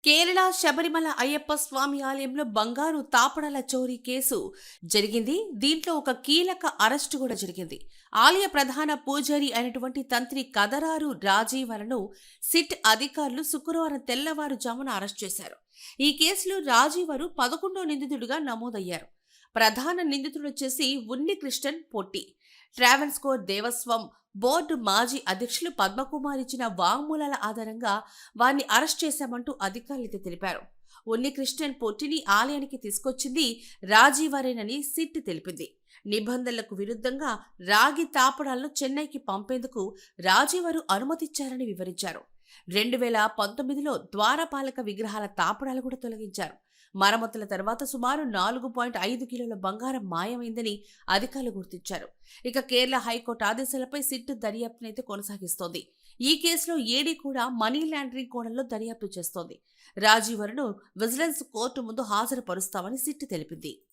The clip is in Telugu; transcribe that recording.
కేరళ శబరిమల అయ్యప్ప స్వామి ఆలయంలో బంగారు తాపడాల చోరీ కేసు జరిగింది. దీంట్లో ఒక కీలక అరెస్టు కూడా జరిగింది. ఆలయ ప్రధాన పూజారి అయినటువంటి తంత్రి కదరారు రాజీవలను సిట్ అధికారులు శుక్రవారం తెల్లవారుజామున అరెస్ట్ చేశారు. ఈ కేసులో రాజీవరు 11వ నిందితుడిగా నమోదయ్యారు. ప్రధాన నిందితుడొచ్చేసి ఉన్ని కృష్ణన్ పొట్టి. ట్రావెన్స్కోర్ దేవస్వం బోర్డు మాజీ అధ్యక్షులు పద్మకుమార్ ఇచ్చిన వాంగ్మూలాల ఆధారంగా వారిని అరెస్ట్ చేశామంటూ అధికారులైతే తెలిపారు. ఉన్ని కృష్ణన్ పొట్టిని ఆలయానికి తీసుకొచ్చింది రాజీవరేనని సిట్ తెలిపింది. నిబంధనలకు విరుద్ధంగా రాగి తాపడాలను చెన్నైకి పంపేందుకు రాజీవరు అనుమతిచ్చారని వివరించారు. 2019లో ద్వారపాలక విగ్రహాల తాపడాలు కూడా తొలగించారు. మరమ్మతుల తర్వాత సుమారు 4.5 కిలోల బంగారం మాయమైందని అధికారులు గుర్తించారు. ఇక కేరళ హైకోర్టు ఆదేశాలపై సిట్ దర్యాప్తునైతే కొనసాగిస్తోంది. ఈ కేసులో ఈడీ కూడా మనీ లాండరింగ్ కోణంలో దర్యాప్తు చేస్తోంది. రాజీవరును విజిలెన్స్ కోర్టు ముందు హాజరుపరుస్తామని సిట్ తెలిపింది.